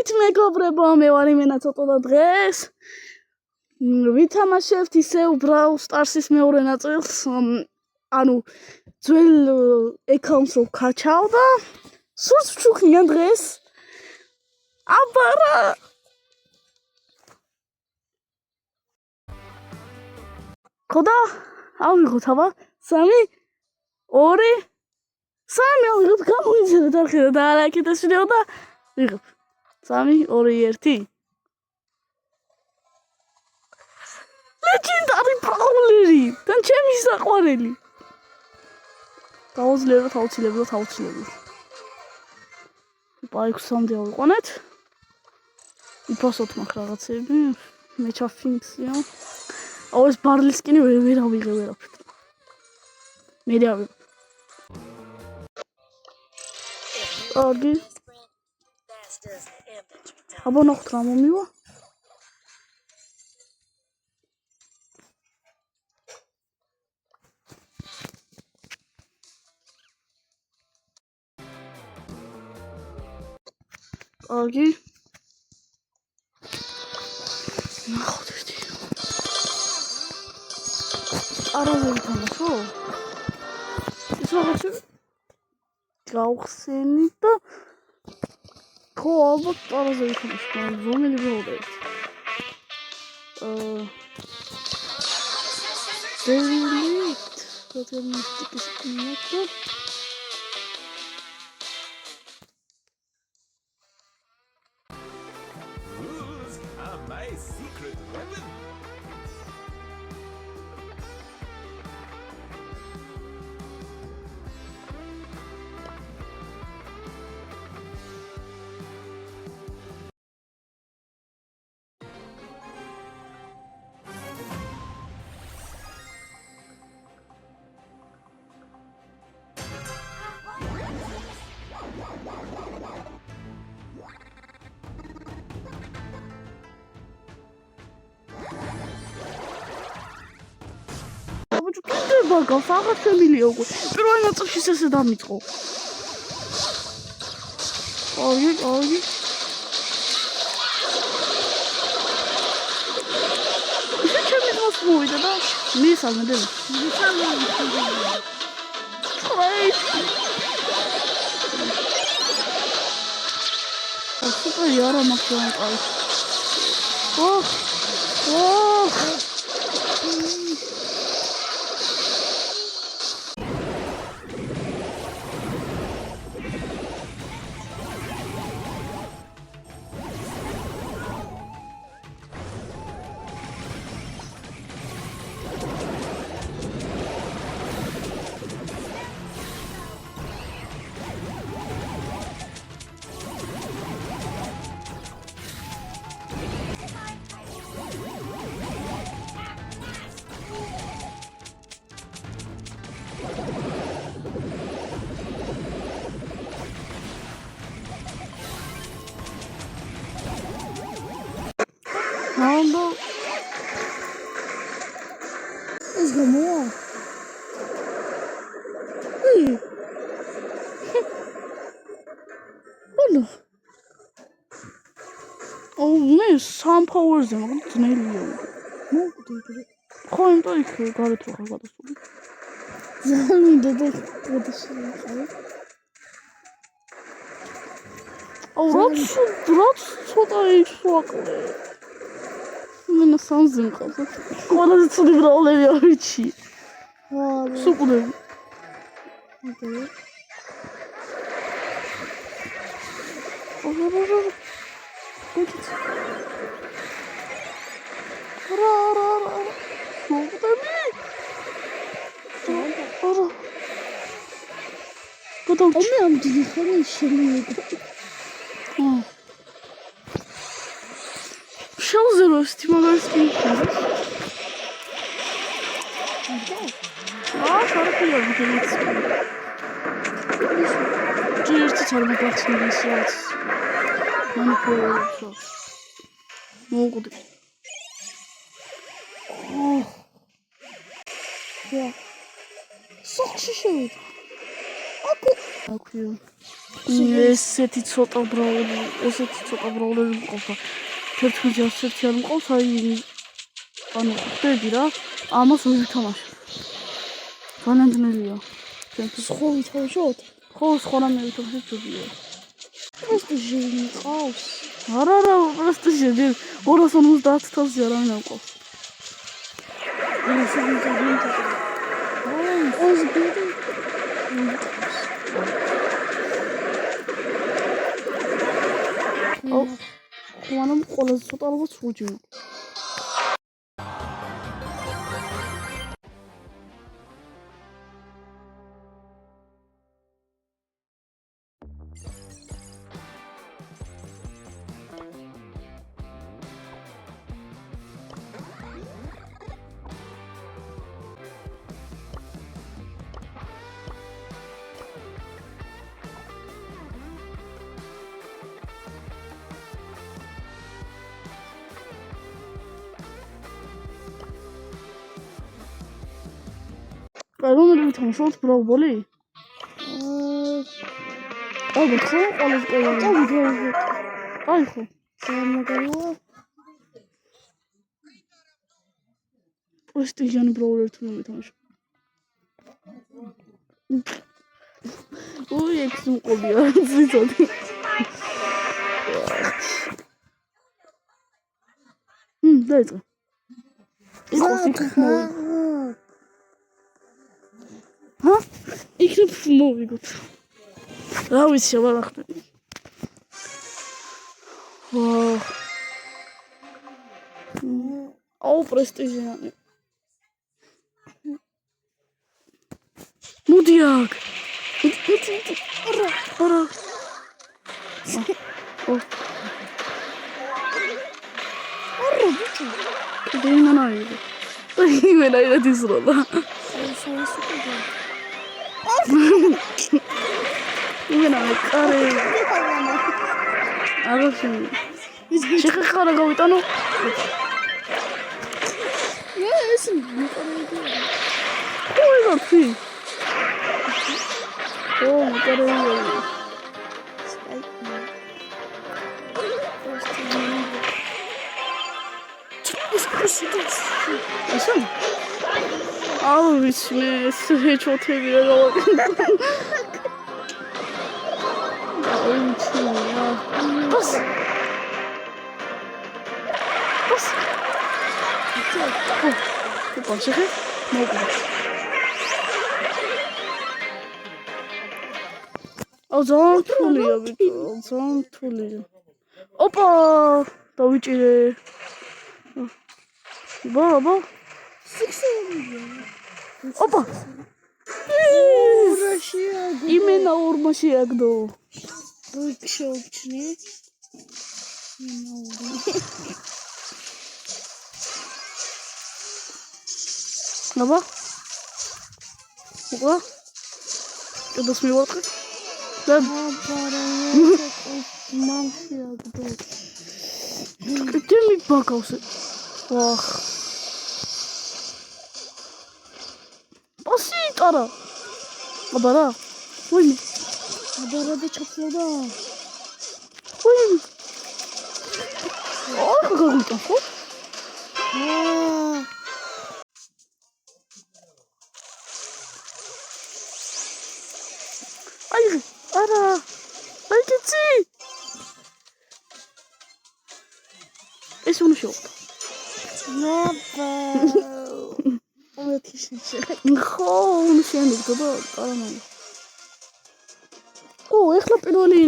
მოგესალმებით მეგობრებო, მე ვარ იმენა ცოტა და დღეს ვითამაშებთ ისევ Brawl Stars-ის მეორე ნაწილს, ანუ ძველ აკაუნტს რო ვქაჩავ და სულს ვჩუქნიან დღეს. აბარა ხოდა ავიღოთ აბა 3 2 3 ავიღოთ გამოიძინოთ არხი და არაკეთეს ვიდეო და ვიღებ 3 2 1 ლეგენდარი ბრაულერი და ჩემი საყვარელი აუცილებლად პაიქსამდე ავიყვანეთ იფასოთ მაგ რაღაცები მე ჩაფინქსია აუ ეს ბარლის სკინი ვერ ავიღე ვერაფრით მე დავიღე აგი აბა ნახოთ რა მომივა აგი ნახოთ ერთი არასდროს თამაშო ის რაღაცა გავხსენი და ხო ალბათ არასდროს თამაშო რომელი ბოლოდეს დელიტ თოთემისტიკის კინოტო My secret weapon. ბაგავს აღარ შემილია უკვე პირველ ნაწილში ესე დამიწყო აი ისე ჩემი დროს მოვიდა და მისალმე სუპერ იარა მაგან ყავს Ando. Es como. Bueno. Oh, ne, some powers are not nearly. No, coin to ich gerade trochę was so. Zanim do tego się. Oh, rot, co to jest szokole. Mena sanzım kaldı. Bana da çıldır oluyor hiç. Su buluyorum. Okay. Git. Ara. Ne oldu be? Ara. Kadın. Ama telefonu işlemiyor. Zero stimulus şarkıyorum telefon. Cüret çarmıh baksın diye manipülasyon. Ne oldu? Ya. Sok şişe. Abi. აქვია. ესეთი ცოტა ბრაულერი მყოფა. თერთმეტი ასეთი არ მყავს, აი ანუ ხვდები რა. ამას ვერ ვთამაშებ. ძალიან ძნელია. სხვა ვითამაშოთ? ხო, სხვა რამე ვთამაშებ ჯობია. პრესტიჟი მყავს. არა, პრესტიჟი 250,000 არავინ არ მყავს. ხوانამ ყველაზე ცოტა ალბათ სუჯი. რომელი ვითამაშოთ ბრაუბოლი? ალბათ ხო ყველაზე პირველი. აი ხო. გამოგავა. პრესტიჟიანი ბრაულერთან ვითამაშო. ოი, ეს მყობია ზიცოდი. დაიწყე. ჰა? იქნებ მოვიგოთ. რა ვიცი, აღარ ახდები. ვაუ. აუ, პრესტიჟიანი. მოდი აქ. არა. დეიმონაირი. იმენაირად ისროლა. იმენა მეკარე. აღარ შეხეხარა გავიტანო. ეს მეკარე. ხო, ვაფი. ო, მეკარე. Așa? Au, vicine, să heci o trebuie la o... Au, vicine, ia. Pas! Opa, ce he? Nu pot. Au, zon tulia, bitu, zon tulia. Opa! Da, vicine. Baba. Opa. Именно урмаши агдо. Быкшовчни. Баба. Ого. Это смеётка? Да. Мамши агдо. Где ми бакался? Ох. Баси тара. Абара. Ой. Абара да чаплода. Ой. Ой, какой там фу. Ай, ара. Альтици. ეს უნდა შევხდა. Აბა. ой, თიშინჩე. ხო, უნდა შევხდა და არამე. ო, ეხლა პირველი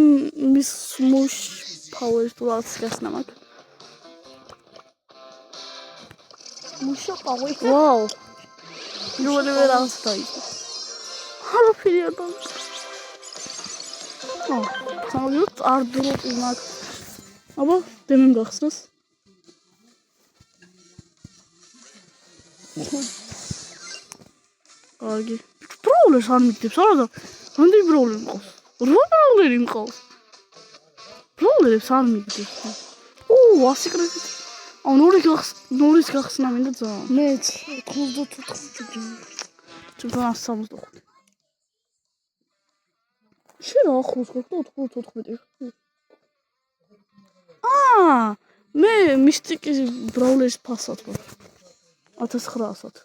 მის მუშ პაუერ თულაც გასნა მაგ. მუშა პაუერ. ვაუ. პირველი ვერაც დაიწყო. არაფერი არ დავიწყო. ო, სამოგიოთ არ დროპი მაგ. აბა, დემენ გახსნას. კარგი. ბროულერს არ მიგდებს, არა და რამდენი ბროულერი მყავს? რა ბროულერი მყავს? ბროულერებს არ მიგდებს. ო, ასიკრეტი. აუ, ნორის გახსნა მინდა ძალიან. მეც 94 ჯიბი. ჩვენ 65. ახლოს გახდა 94. მე მისტიკის ბრაულერის ფასად ვარ. 1900-ად.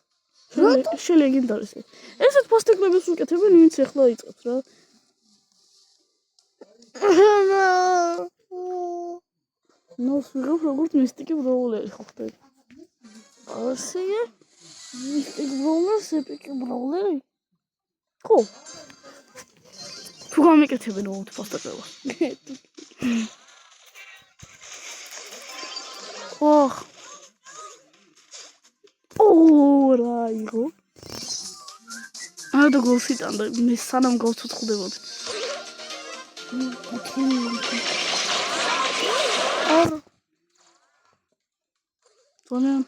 შელეგენდარიზე. ესეთ ფასტეკლებს უკეთებენ, ვინც ახლა იწყებს რა. ნოს ვიღებ როგორც მისტიკი ბრაულერი ხავდები. ასეა? მისტიკ ბრაულერს ეპიკი ბრაულერი? ხო. თუ გამიკეთებენ უთ ფასტეკლებს. ოხ. რა იყო? და გოლსიდან და მე სანამ გავცოცხლდებოდი. ძალიან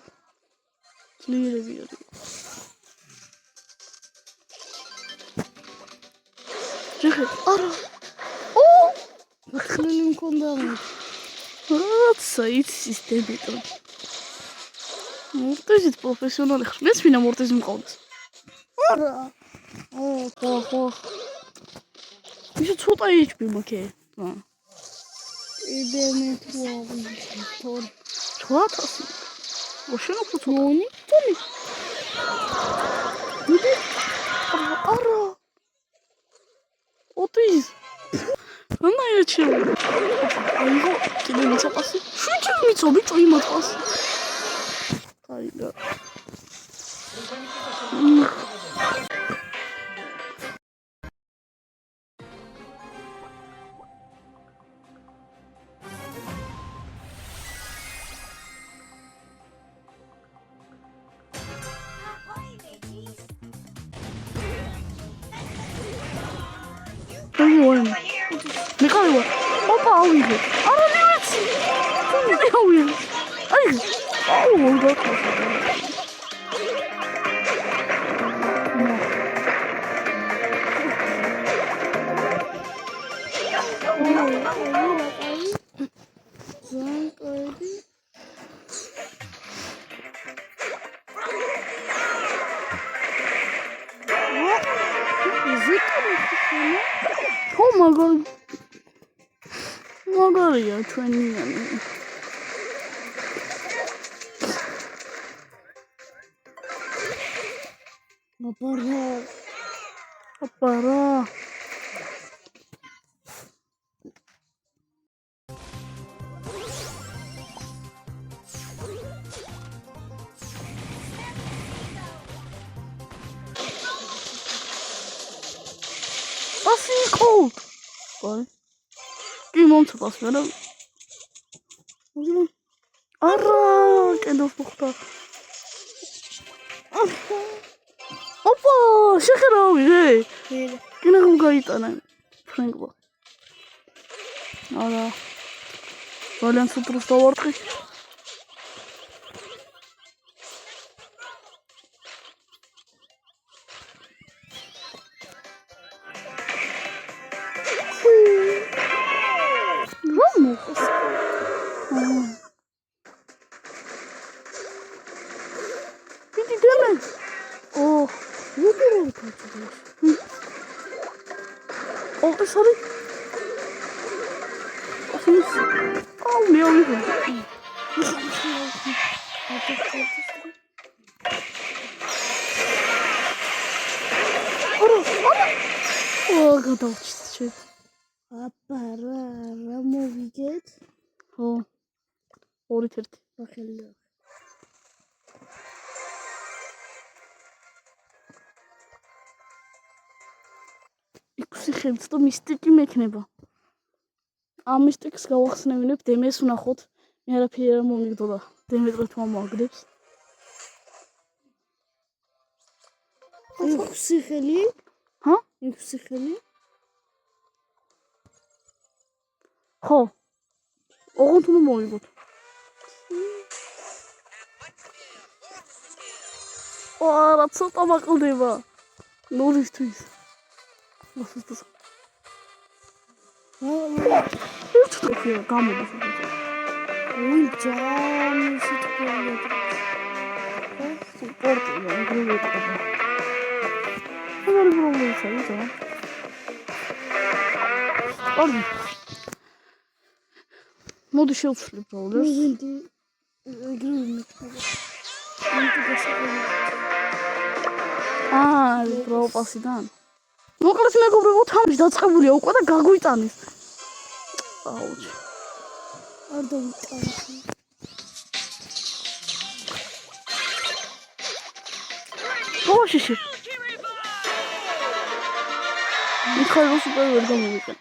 ძლიერები არის. ჯეხი, არა. ხლილი მქონდა მე. რაცა იცი სისტემიტო. მორტეზით პროფესიონალი ხარ. მეც ვინა მორტეზი მყავდეს. არა. ხო. ისე ცოტა HP მაქვს. იდემე თუ აღიქორ. 4000. ოშენო ფუცო. მონი? თუმი. არა. ოტის. ანა ეჩე. აიღო კიდე მიწაფასი. შვიჩი მიწო ბიჭო იმათყას. აიგა. მე ყავი. ოპა, ავიღე. არა, მე ვიცი. მე ავიღე. აიღე. Oh my god. მაგარია ჩვენიანი. აპარა. cold. Why? Give him to pass, madam. Arra, kind of puchta. Opa, shakera hey. Kina kung kaita na. Frank ba. Arra. Вален се просто въртки. Рано. Иди деме. О, не бери. О, ты смотри. Oh, meu Deus. Oh, готов чуть-чуть. Апара, рамовигет. О, оритер. Бахелло. Икуси ხელს და მისტიკი მექნება. ამ მისტიკს გავახსნევინებ დემეს ვნახოთ. მე არაფერი არ მომიგდო და დემეტრე თუ ამოაგდებს. იკუსი ხელი? ჰა? იკუსი ხელი? ხო. ოღონდ უნდა მოვიგოთ. რა ცოტა მაყლდება. ნურისთვის. მოსუსტოს. Трохи гамма Ой, джам, ситковый. Суппорт, я играю такое. Я люблю это, видите? კარგი. მოდი შევცვლი ბროლერს. ვინდი ეგრევე მეთქვა. ვინდი გასაგები. პროპასიდან. მოკლედ მეგობრებო, თამაში დაწყებულია უკვე და გაგვიტანის. აუჩ. არ დავიტანე. გოშიში. მიხაილ სუპერ ვერ გამოვიყენ.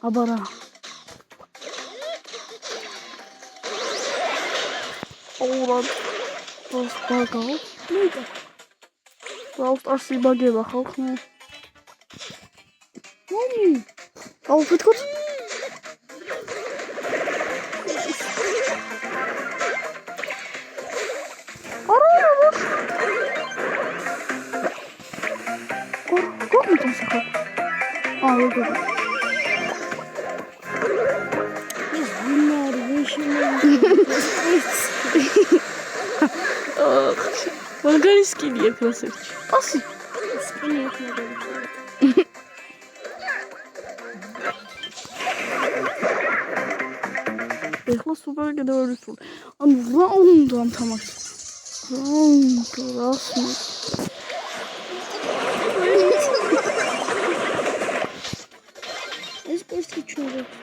აბარა. ოღონდ ეს ბაგაო. მიტა. რაუსტარსი ბაგება ხალხ ნუ. მომი. აუფეთქოთ. როგორ ვინარ ვიშინე. მაგარი სკინია კლასებში. პასი. სკინი ახლა. ეხლა სუპერ კიდევ ერთი სულ. ანუ რაუნდ ამთამაშე. რაუნდ რასმი. ეს კურსი ჩურებს.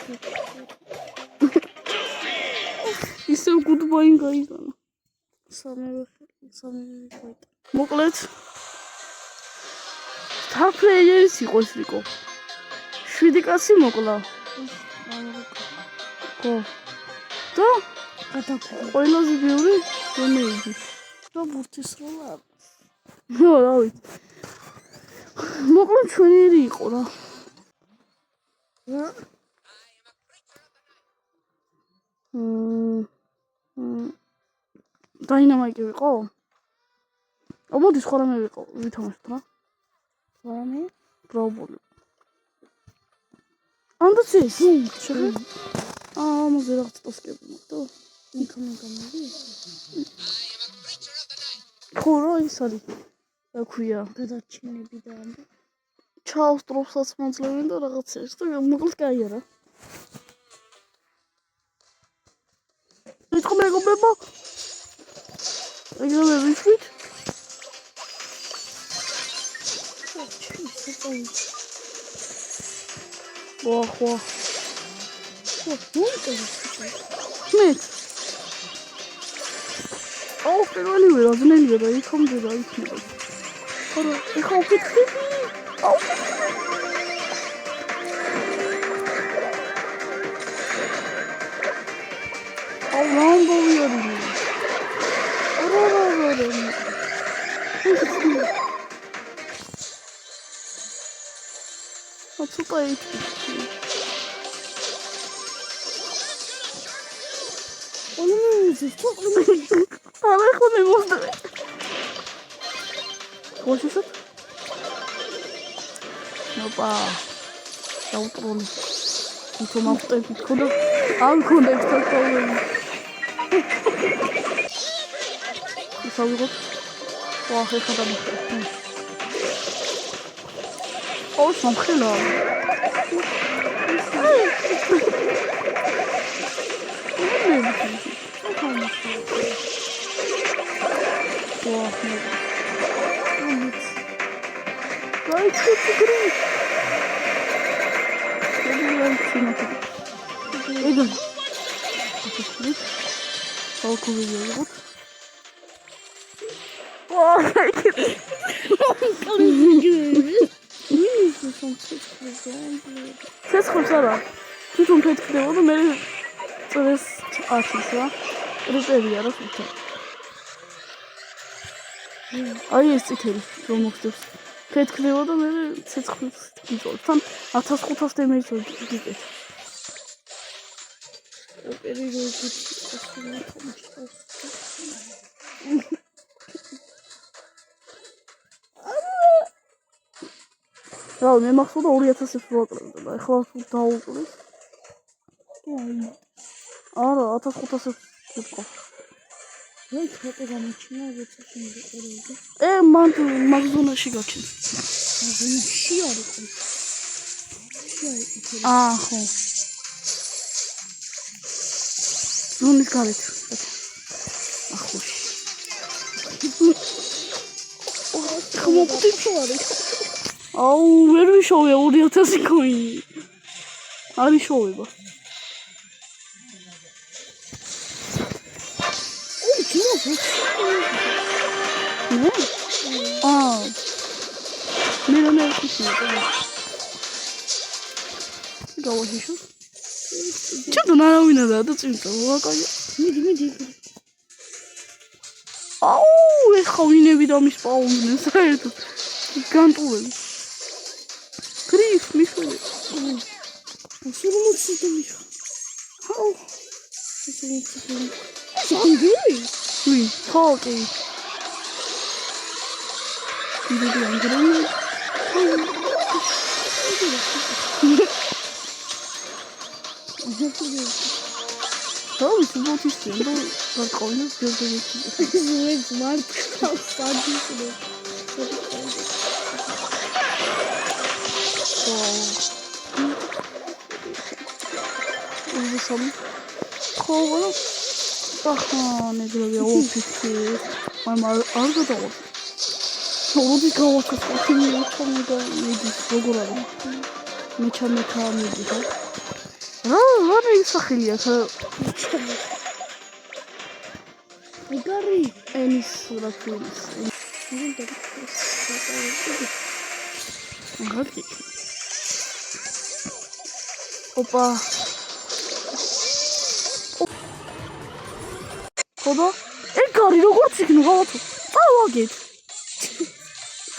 ისევ გუდბაინ გაიგანა. სამივე ხოიტა. მოკლედ star players იყო ეს რიკო. 7 კაცი მოკლა. ხო. და გადაკვდა. ყველაზე ბევრი რომელი? რა ბურთის როლა? ნო, რა ვიცი. მოკლედ ჩვენერი იყო რა. დაინამიკი ვიყო? მოდი სხვა რამე ვიყო, ვითამაშოთ რა. რამე? პრობლემა. ანდაცი, შეგე? ამაზე რაღაც ტოსკები მოდო. იქნა გამიდი. ხო, რა ის არის? რა ქვია? გადაჩინები და ამბე. ჩაუსტროფსაც მაძლევენ და რაღაცებს და მოკლედ კაია რა. ეთქო მეგობრებო. ეგრევე ვიშვით? ხო. მე. აუ, პირველივე რა ძნელია და იქამდე რა იქნება. არა, ეხა ვფიქრდი. აუ. აუ, რამბოვი არის. ცოტა იქ. არა ხო მე მოსდე. ხოშიშოთ? ოპა. დაუტროლი. თვითო მახტები თქო და არ მქონდა ეს პრობლემა. ისა ვიღოთ? ვახ ეხა დამიხტე. ო სამხელა. ცეცხლს არა. თვითონ ფეთქდება და მე წრეს აშის რა. კრიტერია რა თვითონ. აი ეს წითელი რომ მოხდებს. ფეთქდება და მე ცეცხლს გიწევს. თან 1500 დემეჯს გიგეთ. რა მე მახსოვდა 2000-ს ვაკლებდა და ეხლა დაუყრის. არა 1500 გიყო. რა ხეთე გამოჩინა როცა შემიძლია. მან მაგზონაში გაჩენს. მაგზონაში არ იყო. აი ხო. ზონის გარეთ. ახლოში. ხმობდი აუ, ვერ ვიშოვე 2000 კოინი. არის შოვება. მე? მე რა ხიშია? გავაშიშო. ჩადო ნარავინა და წინწა ვაკაი. მიდი აუ, ეხა ვინები დამისპაუნდნენ საერთოდ. განტულები. კრიფ მიხული. სურმუცი დამიშო აუ, ანგელი ვი, ხოკი. დიდი ანგელი. თავი სუბოთის წინდა გარკვეული ჯერჯერობით. ზურგ მარტყავს სადისო სამ ხოლმე ახლა ნეგროვია ოფისი არ გადავა მოდი გავაკეთო მე ჩამოდა მიდის როგორ არის მე ჩამეთა მიდის რა ისახელია მიგარი ენის სურათის გაკი ოპა ხოდა ეგარი როგორც იქნება გავათო წავაგეთ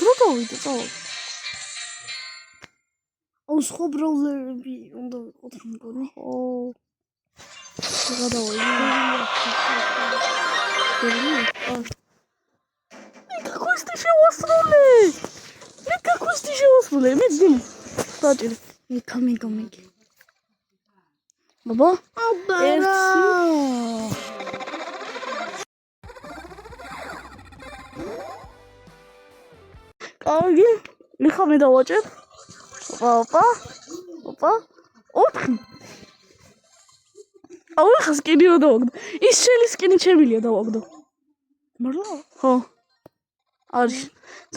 დრო დავიდე წავაგეთ აუ სხვა ბრაუზერები უნდა ვიყოთ რომ მგონი Какой ты шевоснули? Мы дым. Татили. Coming. Баба? Კარგი, მიხამე დავაჭერ. ოპა. ოთხი. აუ, ხა სკინიო დავაგდო. ის შელი სკინი ჩემილია დავაგდო. მართლა? ხო. არის.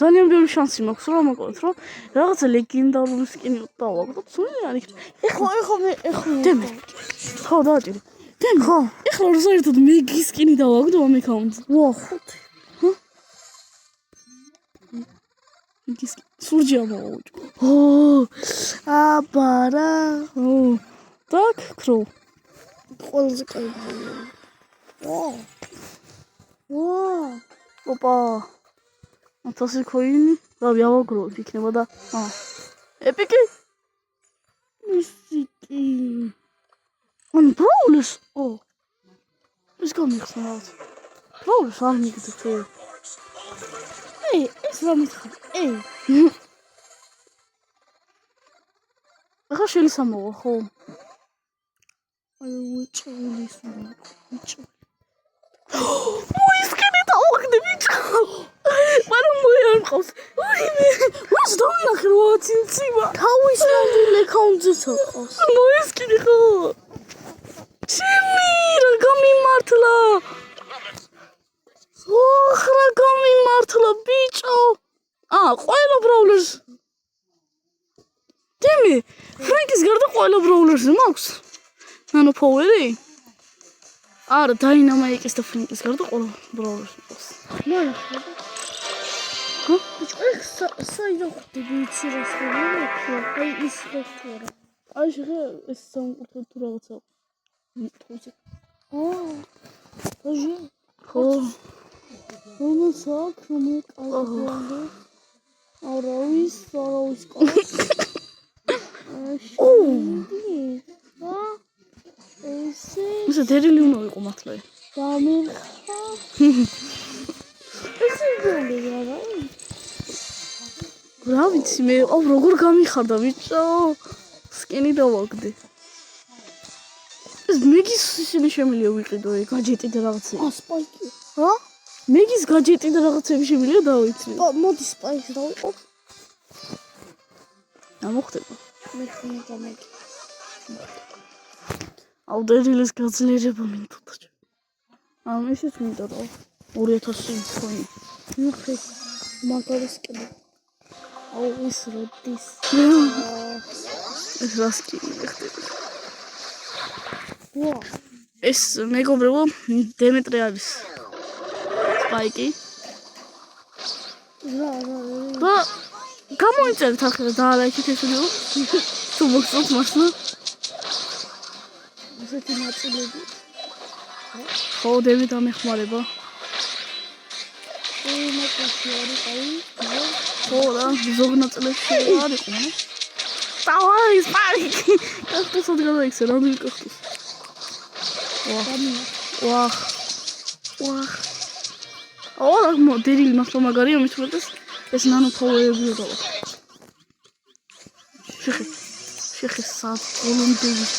ძალიან ბევრი შანსი მაქვს რომ მოკოთ, რომ რაღაცა ლეგენდარული სკინი დავაგდო. სულიანი. ეხლა დემე. ხო, დავაჭერი. დემე. ხო. ეხლა რა საერთოდ მეგი სკინი დავაგდო ამ აკაუნტზე. ვა, ხუთი. მეგი სურჯი ამოვაჭო. აბარა. Так, кроу. ყველაზე კაი. ვა. ოპა. 1000 კოინი. რავი, ავაგროვებ იქნება და ეპიკი. მუსიკი. ან ბროულს. ის გამიხსნა რაღაც. ბროულს არ მიგდეთ. ეს რა მითხარ? ახლა შელისამოვა, ხო? აი უჭვლის უჭ. მოისკენი დავაგდე ბიჭო. მაგრამ მოიარ მყავს. ვას დავინახე რა ცინციმა. თავის ნამდვილ აკაუნტზე თავს. მოისკენი ხო? ჩემი რა გამიმართლა. რა გამიმართლა ბიჭო. ყველა ბრაულერს. დემი, ფრენკის გარდა ყველა ბრაულერზე მაქვს. ნანო პოვერი? არა, დაინამაიკის და ფრენკის გარდა ყველა ბრაულერს მაქვს. მოიხდა. ბიჭო, საიდან ხვდები იცი რა სწორია? აი ის რესტორანი. აი შეხე ეს სამკუთხედი თუ რაღაცა. თუზე. აჟი. ხო. რომელს აქვს მომეკალდე? არავის კაც. ეს დერილი უნდა იყო მართლა. გამიხა. ეს გონი რა? რა ვიცი მე, როგორ გამიხარდა ბიჭო. სკენი დავაგდე. ეს მეგის ისინი შემიძლია ვიყიდო გაჯეტი და რაღაცები. სპაიკი. რა? მეგის გაჯეტი და რაღაცები შემიძლია დავიცნო. მოდი სპაიკს დავიყო. მოხდება. მე ხომ გამეკი. აუ დერილის გაძლიერება მინდოდა. ამისიც მინდა რა 2000 თვენი. ნახე მაგარი სკინი. აუ ის როდის. ეს რა სკინი ხდება? ვა ეს მეგობრებო დემეტრე არის სპაიკი რა და გამოიწერეთ ახლა დაალაიქით ეს ვიდეო თუ მოგწონთ მასლა ესეთი ნაწილები. ხო დემი დამეხმარება მაგაში არის აი ხო რა ზოგ ნაწილებში არ იყო რა დავაი სპაიკი კახტუსად გადაიქცე რამდენი კახტუს ვახ ორ მოდელი მასლა მაგარია მის მეტეს ეს ნანო ფაუერები დავა შეხე სად გოლონდევის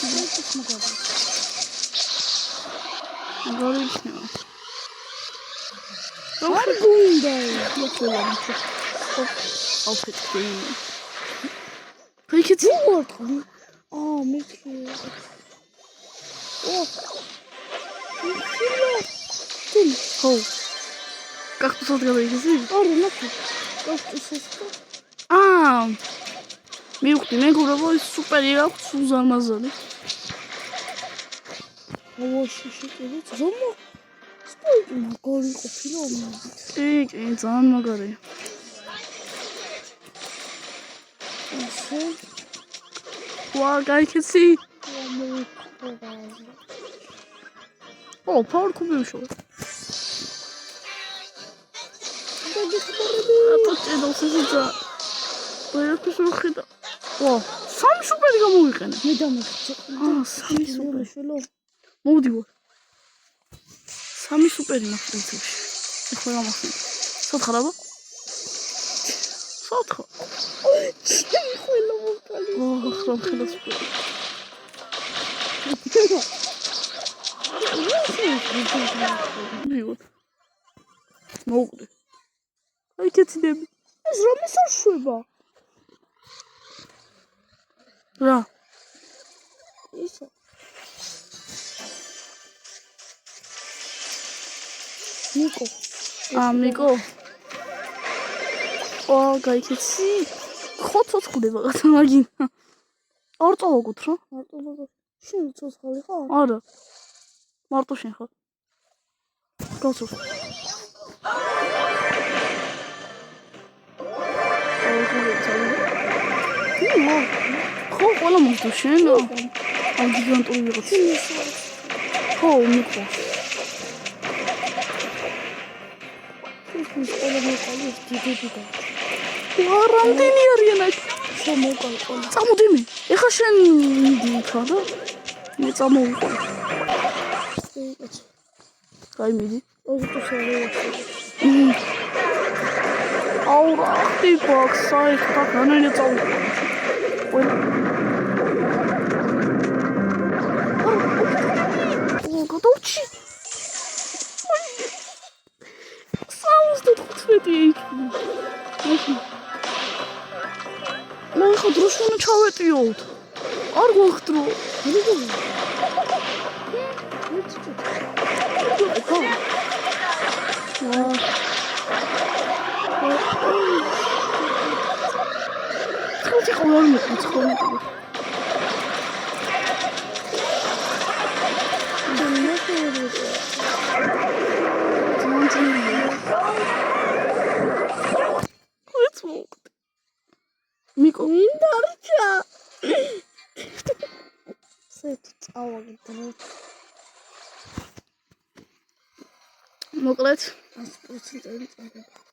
მაგარი იქნება არ გუნდა აუფეთქი ფიქეთი ვორტყი მიქი ხო კახტუსად გადაიქცე ორი ნახე კახტუსის მივხვდი მეგობრებო ის სუპერი აქვს უზარმაზარი ოში შეკიდეთ რომ სპორტი მაგარი ყოფილა კი ძალიან მაგარი ასე ვა გაიქცი ო პაურ კუბი უშო ატოჭედო სიზა ვერაფერს ვხედა ვა სამი სუპერი გამოვიყენე მე დამეხცე სამი სუპერი შელო მოვდივარ სამი სუპერი მაქვს პრინციპში ეხლა გამახსენე სათხარაბა სათხა ჩემი ხოლო მოკალი ახლა ხელა სუპერი მივიდ მოვდე აი კეთილები ეს რომ ისარშვება რა ისა მიკო ო გაიქცი ხო ცოცხლდება გათა მაგინა არ წავაგოთ რა მარტო შენ ცოცხალი ხარ არა მარტო შენ ხარ გასულ ხო ყველა მოსდო შენ ამ გიგანტური ვიღაც ხო მიკო ის ყველა მოკალი დიდიდა რამდენი არიან აქ შემოკალი ყველა წამოდი მე ეხა შენ მიდი იქა და მე წამოვიყო აი მიდი აუ რა ხდება საერთოდ განაინე წავიყო ო გადავჩი მე ხო დროშონა ჩავეტიოთ არ გვახდრო ხუთი ყოლარ მოწყობილი მიკო ინდარჩა სეთ წავაგდრო მოკლედ 100% წავაგდრო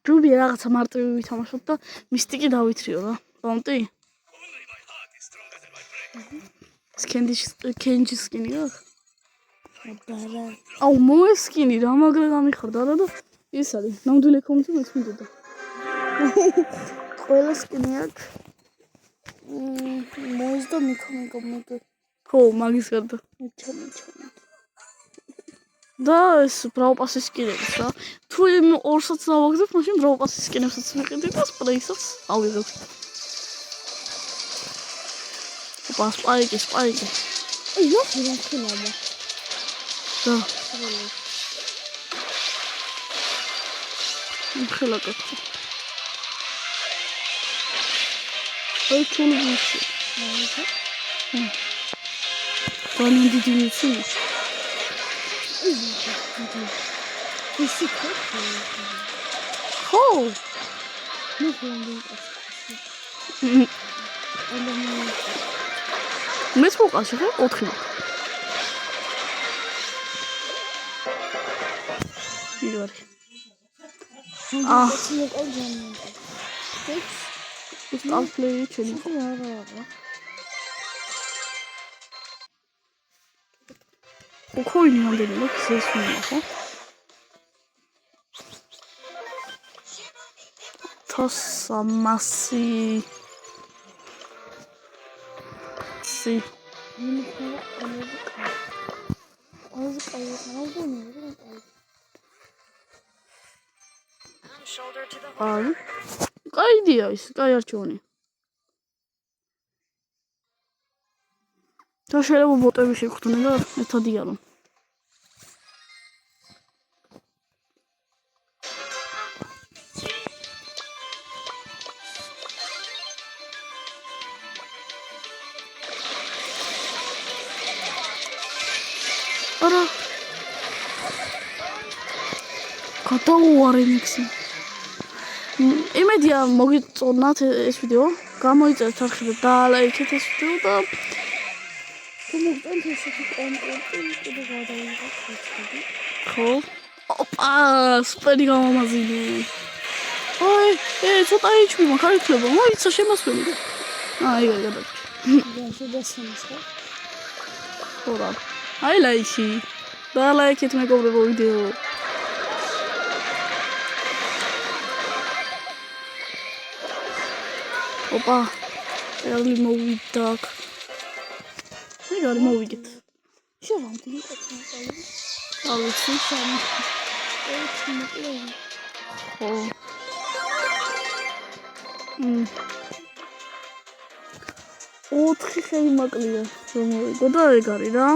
ჯუბი რაღაცა მარტივი ვითამაშოთ და მისტიკი დავითრიო რა ბონტი კენჯის სკინი აქვს ბარა აუ მოესკინი რა მაგრა გამიხარდა რა და ის არის ნამდვილი აკაუნტი მეც მინდოდა ყველა სკინი აქვს მოიზდა მიქომიკო ხო მაგის გარდა ჩამი და ეს ბრაუპასის სკინებს რა თუ იმ ორსაც დავაგზავთ მაშინ ბრაუპასის სკინებსაც ვიყიდით და სპრეისაც ავიღებთ ოპა, სპაიკი. აი, ნახე რა ხილამა. და ხელა კაცო. აი ჩული ვისი. ძალიან დიდი ვისი. ისი ხოხო. ხო. ნუ ხონდა. მეც მოკაში ხე 4 მოკ. იდარი. სტალ პლეი ჩელი. ოქოინი რამდენი მაქვს ეს უნდა ხო? თოსამასი სი აი კაიდია ის კაი არჩევანი და შეიძლება ბოტები შეგხვდნენ და ერთად იარო არა გადაუარე მიქსი იმედია მოგიწონათ ეს ვიდეო გამოიწერეთ არხები და ლაიქეთ ეს ვიდეო და მოგწონთ ესეთი კონტენტი კიდე გადავიღოთ ხო ოპა სპერი გამომაზინე ой ცოტა იჩვი მაგარი ხდება მოიცა შემასველი აი გადაგჭი შედასამს ხო რა აი ლაიქი და ლაიქეთ მეგობრებო ვიდეო ოპა ელი მოვიდა აქ ეგარი მოვიგეთ შევამდი კაცი ავიცი სამი ხო ოთხი შეიმაკლია რომ მოვიგო და ეგარი რა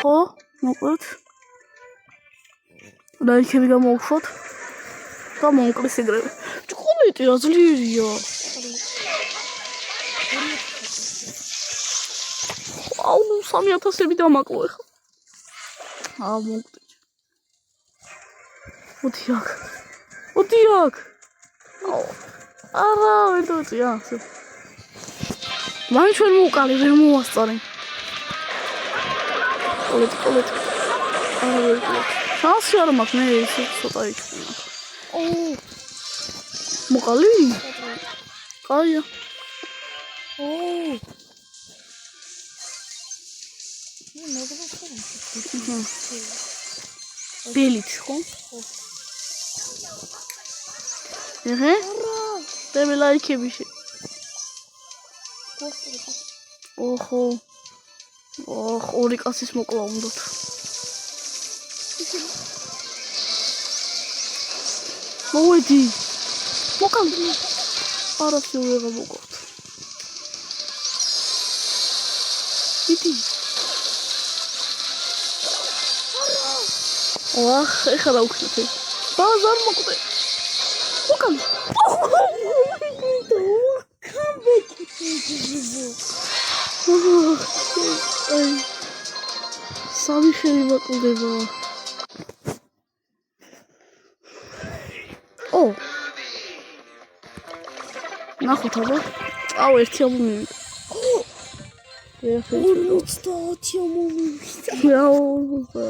ხო მოკლედ ლაიქები გამოვხოთ და მომკლეს ეგრევე ჭკუნეთი რა ძლიერია აუ 3000-ები დამაკლო ახლა მოვკვდი მოდი აქ არა ვერ დავწია მან ჩვენ მოვკალი ვერ მოვასწარე ყოლეთ არა ვერ შანსი არ მაქვს მე ისე ცოტა იჩვენა მოყალი კაია ბელით ხო ეჰე დები ლაიქები ოხო ორი კაცის მოკლა უნდათ მოვედი მოკალდი არასი ვეღა მოკავთ იტი ეხლა დავუხსნით ბაზარ მოკვდე მოკალდი სამი ხელი მაკლდება ნახოთ აბა აუ ერთი ამომივიდა 50 ამომივიდა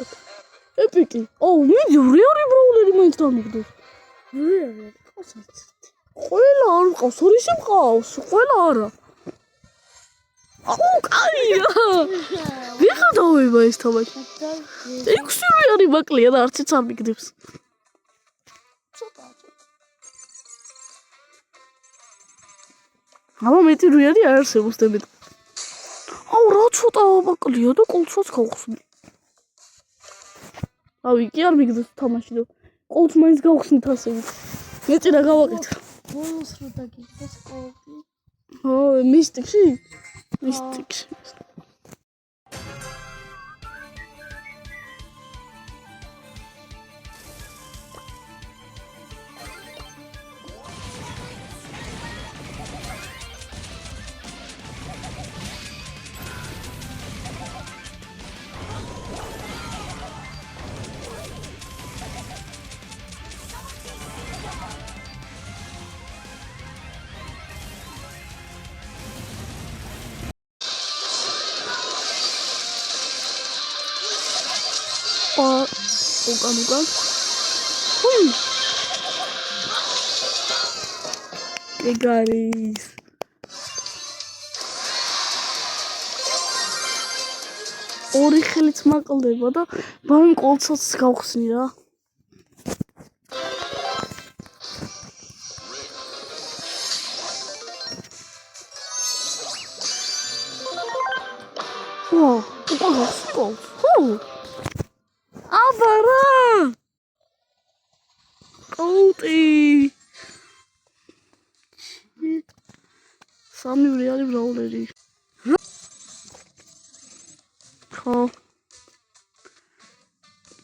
ეპიკი მიდი რეალი ბროულერი მაინც დამიგდოს რეალი ყავსათ ყველა არ მყავს ორი მყავს ყველა არა აუ კაია ვიხადავება ეს თამაში 6 რეალი მაკლია და არც არ მიგდებს აბა მეტი რეალი არ არსებობს დემეთ აუ რა ცოტა აბაკლია და კოლცაც გავხსნი. რავი, კი არ მიგდოს თამაში და კოლც მაინც გავხსნით ასევით. მეტი რა გავაკეთე. ბოლოს რო დაგიგდეს კოლტი. ო, მისტიკში? მისტიკში. უკან. ეგარის. ორი ხელით მაკლდება და ბავშვი კოლცაც გავხსნი რა. ო, უკან გავხსნი. ჰუ! აბარა! კოლტი! სამი რეალი ბრაულერი. ხო.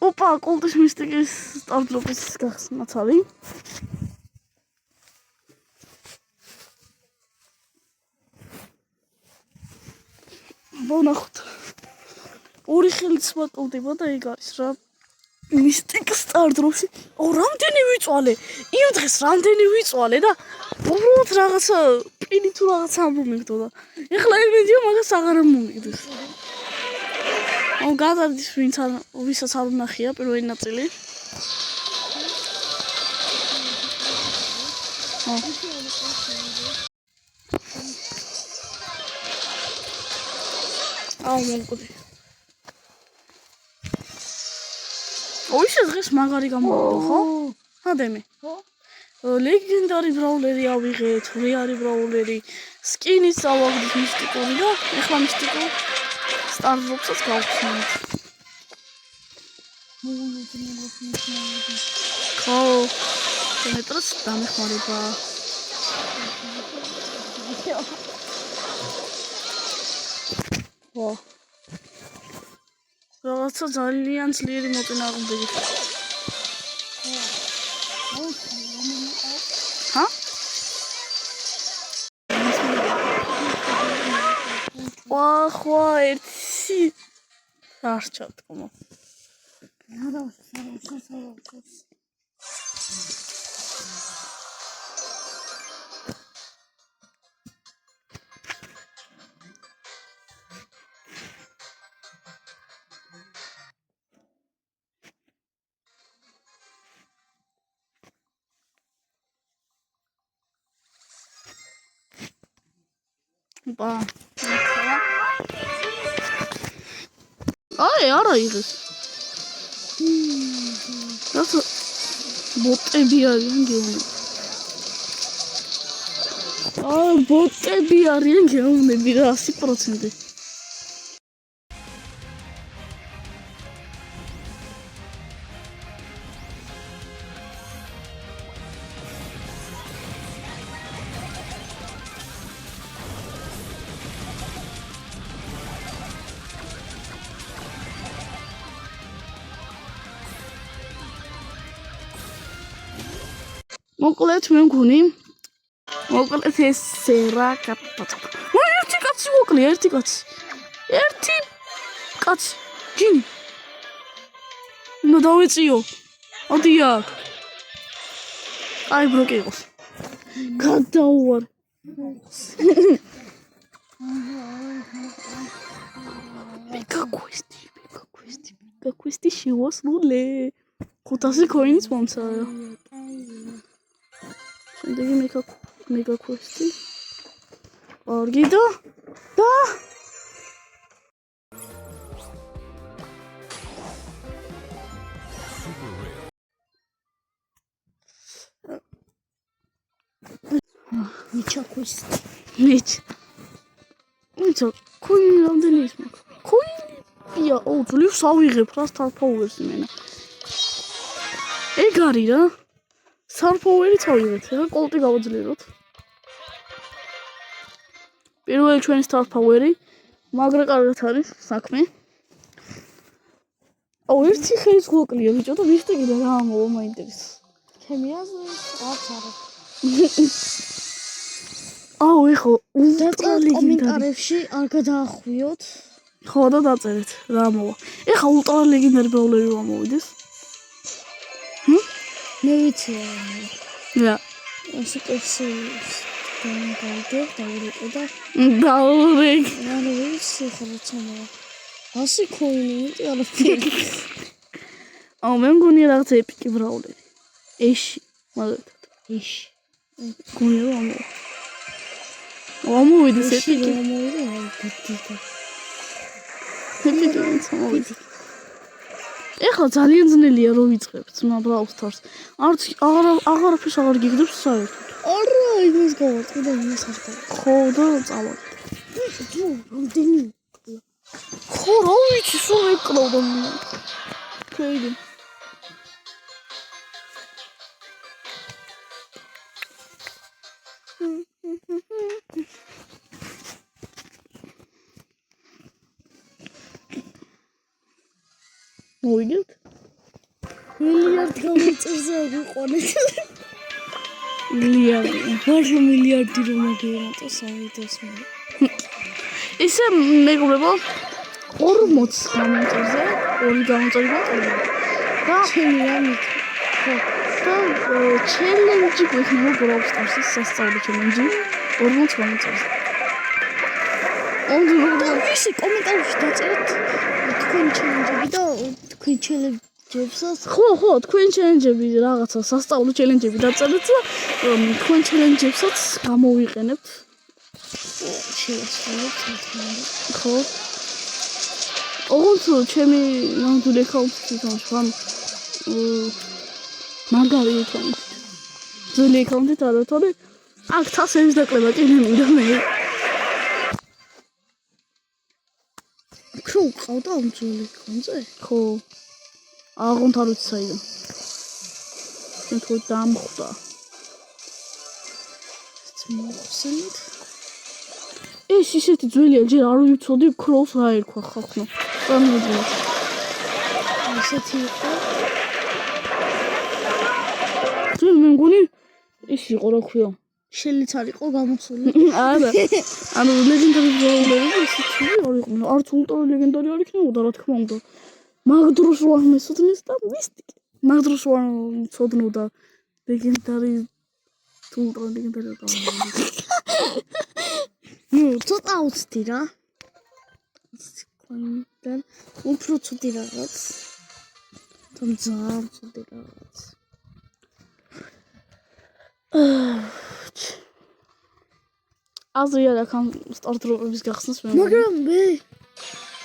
ოპა, კოლტის მისტიკის სტარდროპის გახსნაცავი. ვნახოთ. ორი ხელით მაკლდება და ეგ არის რა. მისტიკ სტარდროპში. ო, რამდენი ვიწვალე? იმ დღეს რამდენი ვიწვალე და უბრალოდ რაღაცა პირი თუ რაღაცა მომიგდო და ეხლა იმედია მაგას აღარ მომიგდეს. ო, გადავდის ვისაც არ ვნახია პირველი ნაწილი. აუ მომკვდი. ოი დღეს მაგარი გამოვიდა ხო? ადემი. ხო? ლეგენდარი ბრაულერი ავიღეთ, რეალი ბრაულერი, სკინიც ავაგდით მისტიკური და ეხლა მისტიკურ სტარდროპსაც გავხსნით. ხო, მეტროს დამეხმარება. ვა. რაღაცა ძალიან ძლიერი მოწინააღმდეგე. ჰა? ვა, ერთი არჩევ თქო. ოპა. აი, არა იღეს. რაცა ბოტები არიან გეუნები. ბოტები არიან გეუნები რა 100%. მოკლედ მე მგონი მოკლედ ესე რა კაცი. ერთი კაცი მოკლია, ერთი კაცი. ჯინი. ნუ დავეწიო. ადია. აი ბროკი იყოს. გადაუვარ. მეგაკვესტი შევასრულე. 500 კოინიც მომცა. შემდეგი მეგაკვესტი. ორგიდო და Ничего куст. ნიჩ მოიცა ქოინი რამდენი ის მაქვს ქოინია ძლივს ავიღებ რა star power-ს იმენა ეგ არის რა star power-იც ავიღეთ ეხლა კოლტი გავაძლიეროთ პირველი ჩვენი star power-ი მაგრა კარგად არის საქმე აუ ერთი ხელის გვაკლია ბიჭო და მიხდი კიდე რა ამოვა მაინტერესებს ჩემი აზრით არც არა აუ ეხო დაწერთ კომენტარებში არ გადაახვიოთ ხო და დაწერეთ რა მოვა ეხა ულტრა ლეგენდარი ბრავლერი მომოვიდეს მე ვიცი რა ასე კერსის დავიდე დაურეკე და დაურეკ რა ვიცი ხოლმე ჩამოვა 100 ქოინი მეტი არაფერი აუ მე მგონია რაღაც ეპიკი ბრავლერი ეში მაგათად ეში გონია რომ ამოვიდეს ეპიკი მომოვიდა გიტიკა ეპიკი ეხლა ძალიან ძნელია რომ ვიწყებთ Brawl Stars არც აღარაფერს აღარ გიგდებს საერთოდ არა იმის გავარტყი და იმის არ გავარტყი ხო და წავარ რამდენი ხო რა ვიცი სულ ეკრავდა ქეიდი მოვიგეთ მილიარდ გამოწერზე აგვიყვანეთ მილიარდი მართლა მილიარდი რომ აგეიმატოს ავიდოს მე ისე მეგობრებო 40 გამოწერზე ორი გამოწერი გაყოლია და ჩემი რამით ხო და ჩელენჯი გვექნება Brawl Stars-ის სასწავლო ჩელენჯი 40 გამოწერზე და ისე კომენტარებში დაწერეთ თქვენი ჩელენჯები და თქვენი ჩელენჯებსაც ხო თქვენ ჩელენჯები რაღაცა სასწავლო ჩელენჯები დაწერეთ და თქვენ ჩელენჯებსაც გამოვიყენებთ შევასრულებთ ხო ოღონდ ჩემი ნამდვილი აკაუნტი თვითონ ვამ მაგარი აკაუნტი ძველი აკაუნტი არა თორე აქ თასების დაკლება კი მინდა მე ხო ყავდა ამ ძველი აკაუნტზე ხო აღონთ არ ვიცი საიდან ჩვენ თუ დამხვდა მოხსენით ეს ისეთი ძველია ჯერ არ ვიცოდი ქროს რა ერქვა ხახნო რამოდენია ასეთი იყო თუ მე მგონი ის იყო რა ქვია შელიც არ იყო გამოსული არა ანუ ლეგენდარი ბრავლერი ისეთი არ იყო არც ულტრა ლეგენდარი არ იქნებოდა რა თქმა უნდა მაგდროს რო ამესოდნეს და მისტიკი მაგდროს რო ცოდნოდა ლეგენდარი ულტრა ლეგენდარი და ცოტა უცდი რა კონდან უფრო ცუდი რაღაც თუმ ძალიან ცუდი რაღაც აზრი არ აქვს სტარტ-დროპების გახსნას მე მაგრამ მე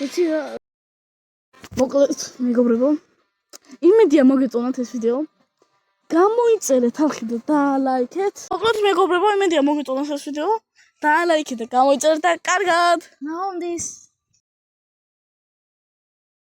ეცი რა მოკლედ მეგობრებო იმედია მოგეწონათ ეს ვიდეო გამოიწერეთ არხი და დაალაიქეთ მოკლედ მეგობრებო იმედია მოგეწონათ ეს ვიდეო დაალაიქეთ და გამოიწერეთ და კარგად ნაუნდის